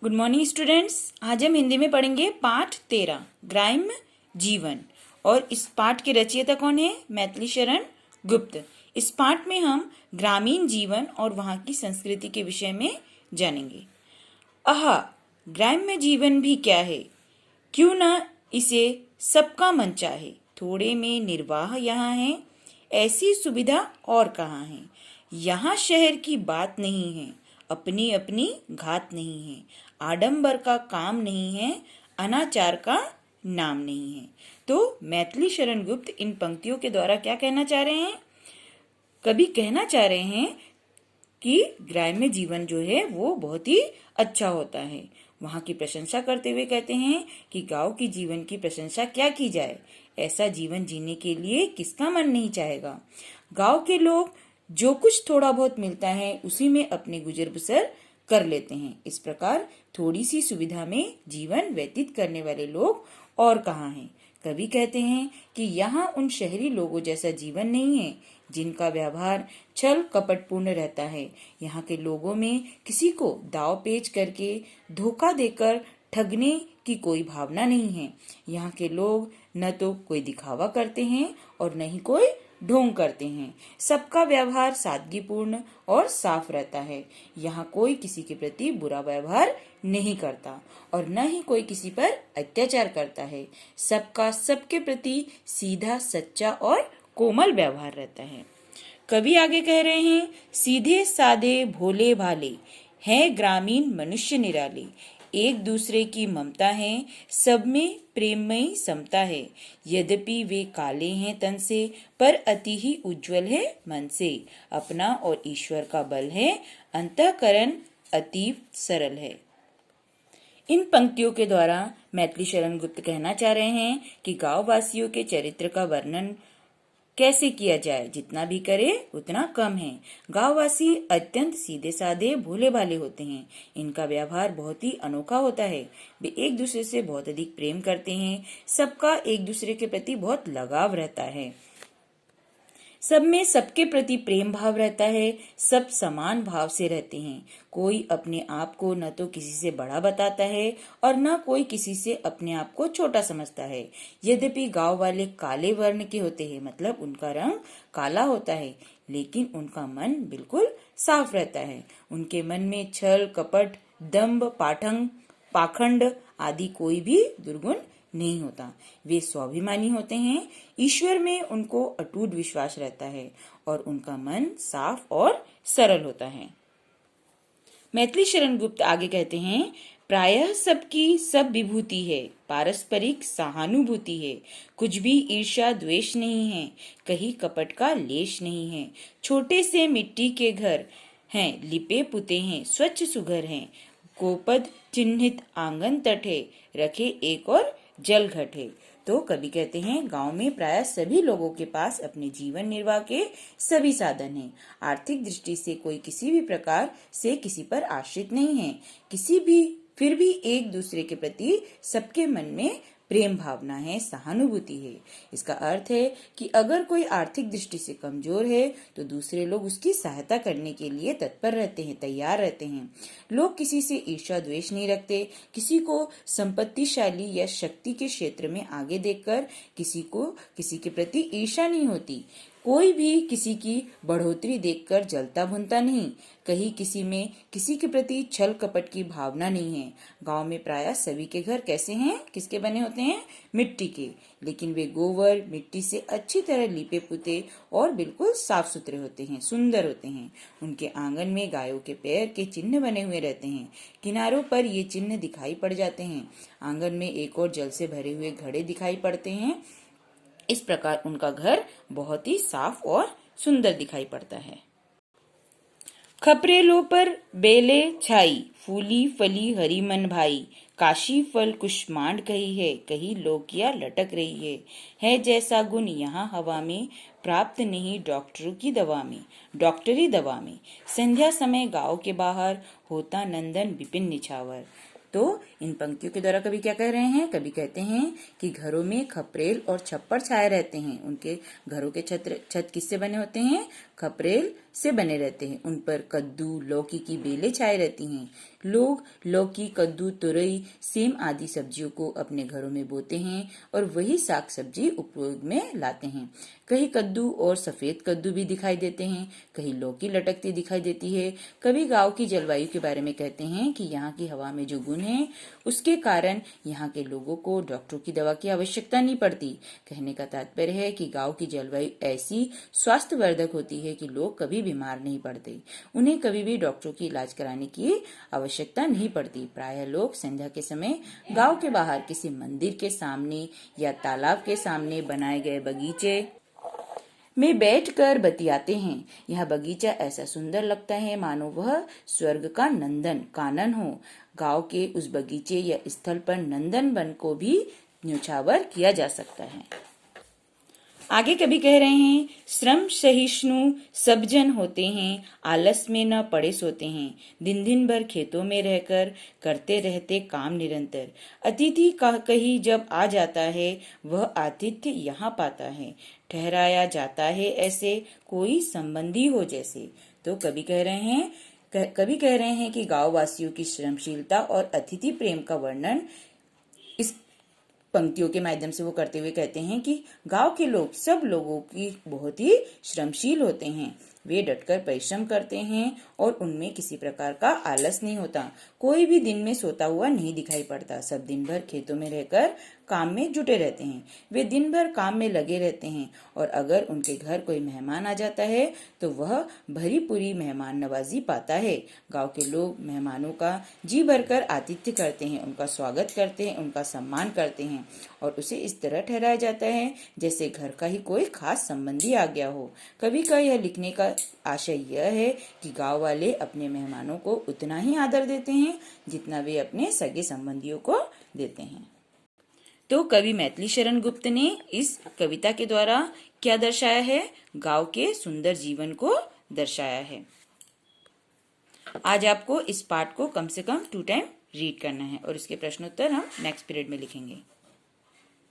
Good morning students. आज हम हिंदी में पढ़ेंगे पाठ 13 ग्राम्य जीवन। और इस पाठ के रचयिता कौन है? मैथिली शरण गुप्त। इस पाठ में हम ग्रामीण जीवन और वहाँ की संस्कृति के विषय में जानेंगे। आहा, ग्राम्य जीवन भी क्या है, क्यों न इसे सबका मन चाहे। थोड़े में निर्वाह यहाँ है, ऐसी सुविधा और कहाँ है। यहाँ शहर की बात नहीं है, अपनी अपनी घात नहीं है। आडंबर का काम नहीं है, अनाचार का नाम नहीं है। तो मैथिली शरण गुप्त इन पंक्तियों के द्वारा क्या कहना चाह रहे हैं? कवि कहना चाह रहे हैं कि ग्राम्य जीवन जो है वो बहुत ही अच्छा होता है। वहाँ की प्रशंसा करते हुए कहते हैं कि गांव की जीवन की प्रशंसा क्या की जाए, ऐसा जीवन जीने के लिए किसका मन नहीं चाहेगा। गांव के लोग जो कुछ थोड़ा बहुत मिलता है उसी में अपने गुजर बसर कर लेते हैं। इस प्रकार थोड़ी सी सुविधा में जीवन व्यतीत करने वाले लोग और कहाँ हैं। कवि कहते हैं कि यहाँ उन शहरी लोगों जैसा जीवन नहीं है जिनका व्यवहार छल कपटपूर्ण रहता है। यहाँ के लोगों में किसी को दाव पेच करके धोखा देकर ठगने की कोई भावना नहीं है। यहाँ के लोग न तो कोई दिखावा करते हैं और न ही कोई ढोंग करते हैं। सबका व्यवहार सादगीपूर्ण और साफ रहता है। यहाँ कोई किसी के प्रति बुरा व्यवहार नहीं करता और न ही कोई किसी पर अत्याचार करता है। सबका सबके प्रति सीधा सच्चा और कोमल व्यवहार रहता है। कवि आगे कह रहे हैं, सीधे सादे भोले भाले हैं ग्रामीण मनुष्य निराले। एक दूसरे की ममता है, सब में प्रेममयी समता है। यद्यपि वे काले हैं तन से, पर अति ही उज्जवल है मन से। अपना और ईश्वर का बल है, अंतःकरण अतीव सरल है। इन पंक्तियों के द्वारा मैथिली शरण गुप्त कहना चाह रहे हैं कि गांव वासियों के चरित्र का वर्णन कैसे किया जाए, जितना भी करे उतना कम है। गांववासी अत्यंत सीधे साधे भोले भाले होते हैं। इनका व्यवहार बहुत ही अनोखा होता है। वे एक दूसरे से बहुत अधिक प्रेम करते हैं। सबका एक दूसरे के प्रति बहुत लगाव रहता है। सब में सबके प्रति प्रेम भाव रहता है। सब समान भाव से रहते हैं। कोई अपने आप को न तो किसी से बड़ा बताता है और न कोई किसी से अपने आप को छोटा समझता है। यद्यपि गांव वाले काले वर्ण के होते हैं, मतलब उनका रंग काला होता है, लेकिन उनका मन बिल्कुल साफ रहता है। उनके मन में छल कपट दंभ पाखंड आदि कोई भी दुर्गुण नहीं होता। वे स्वाभिमानी होते हैं। ईश्वर में उनको अटूट विश्वास रहता है और उनका मन साफ और सरल होता है। मैथिली शरण गुप्त आगे कहते हैं, प्रायः सबकी सब विभूति है, पारस्परिक सहानुभूति है। कुछ भी ईर्ष्या द्वेष नहीं है, कहीं कपट का लेश नहीं है। छोटे से मिट्टी के घर हैं, लिपे पुते हैं, स्वच्छ सुघर हैं। गोपद चिन्हित आंगन तट है, रखे एक और जल घट है। तो कवि कहते हैं गांव में प्राय सभी लोगों के पास अपने जीवन निर्वाह के सभी साधन हैं। आर्थिक दृष्टि से कोई किसी भी प्रकार से किसी पर आश्रित नहीं है। फिर भी एक दूसरे के प्रति सबके मन में प्रेम भावना है, सहानुभूति है। इसका अर्थ है कि अगर कोई आर्थिक दृष्टि से कमजोर है तो दूसरे लोग उसकी सहायता करने के लिए तत्पर रहते हैं, तैयार रहते हैं। लोग किसी से ईर्ष्या द्वेष नहीं रखते। किसी को संपत्तिशाली या शक्ति के क्षेत्र में आगे देखकर किसी के प्रति ईर्ष्या नहीं होती। कोई भी किसी की बढ़ोतरी देखकर जलता भुनता नहीं। कहीं किसी में किसी के प्रति छल कपट की भावना नहीं है। गांव में प्रायः सभी के घर कैसे हैं, किसके बने होते हैं? मिट्टी के, लेकिन वे गोबर मिट्टी से अच्छी तरह लीपे पुते और बिल्कुल साफ सुथरे होते हैं, सुंदर होते हैं। उनके आंगन में गायों के पैर के चिन्ह बने हुए रहते हैं। किनारों पर ये चिन्ह दिखाई पड़ जाते हैं। आंगन में एक और जल से भरे हुए घड़े दिखाई पड़ते हैं। इस प्रकार उनका घर बहुत ही साफ और सुंदर दिखाई पड़ता है। खपरेलों पर बेले छाई, फूली फली हरी मन भाई। काशी फल कुष्मांड कही है, कहीं लोकिया लटक रही है जैसा गुण यहाँ हवा में, प्राप्त नहीं डॉक्टरी दवा में। संध्या समय गांव के बाहर होता नंदन विपिन निछावर। तो इन पंक्तियों के द्वारा कवि क्या कह रहे हैं? कवि कहते हैं कि घरों में खपरेल और छप्पर छाए रहते हैं। उनके घरों के छत किससे बने होते हैं? खपरेल से बने रहते हैं। उन पर कद्दू लौकी की बेलें छाए रहती हैं। लोग लौकी, कद्दू, तुरई, सेम आदि सब्जियों को अपने घरों में बोते हैं और वही साग सब्जी उपयोग में लाते हैं। कहीं कद्दू और सफेद कद्दू भी दिखाई देते हैं, कहीं लौकी लटकती दिखाई देती है। कभी गांव की जलवायु के बारे में कहते हैं कि यहाँ की हवा में जो गुण है उसके कारण यहाँ के लोगों को डॉक्टरों की दवा की आवश्यकता नहीं पड़ती। कहने का तात्पर्य है कि गांव की जलवायु ऐसी स्वास्थ्यवर्धक होती है कि लोग कभी बीमार नहीं पड़ते, उन्हें कभी भी डॉक्टरों की इलाज कराने की आवश्यकता नहीं पड़ती। प्रायः लोग संध्या के समय गांव के बाहर किसी मंदिर के सामने या तालाब के सामने बनाए गए बगीचे में बैठकर बतियाते हैं। यह बगीचा ऐसा सुंदर लगता है मानो वह स्वर्ग का नंदन कानन हो। गांव के उस बगीचे या स्थल पर नंदन वन को भी न्योछावर किया जा सकता है। आगे कभी कह रहे हैं, श्रम सहिष्णु सब जन होते हैं, आलस में न पड़े सोते हैं, दिन दिन भर खेतों में रहकर करते रहते काम निरंतर। अतिथि कहीं जब आ जाता है वह आतिथ्य यहाँ पाता है, ठहराया जाता है ऐसे कोई संबंधी हो जैसे। तो कभी कह रहे हैं कि गांव वासियों की श्रमशीलता और अतिथि प्रेम का वर्णन इस पंक्तियों के माध्यम से वो करते हुए कहते हैं कि गांव के लोग सब लोगों की बहुत ही श्रमशील होते हैं, वे डटकर परिश्रम करते हैं और उनमें किसी प्रकार का आलस नहीं होता। कोई भी दिन में सोता हुआ नहीं दिखाई पड़ता। सब दिन भर खेतों में रहकर काम में जुटे रहते हैं। वे दिन भर काम में लगे रहते हैं और अगर उनके घर कोई मेहमान आ जाता है तो वह भरी पूरी मेहमान नवाजी पाता है। गांव के लोग मेहमानों का जी भरकर आतिथ्य करते हैं, उनका स्वागत करते हैं, उनका सम्मान करते हैं और उसे इस तरह ठहराया जाता है जैसे घर का ही कोई खास संबंधी आ गया हो। कवि का यह लिखने का आशय यह है कि गांव वाले अपने मेहमानों को उतना ही आदर देते हैं जितना वे अपने सगे संबंधियों को देते हैं। तो कवि मैथिली शरण गुप्त ने इस कविता के द्वारा क्या दर्शाया है? गांव के सुंदर जीवन को दर्शाया है। आज आपको इस पाठ को कम से कम 2 टाइम रीड करना है और इसके प्रश्नोत्तर हम नेक्स्ट पीरियड में लिखेंगे।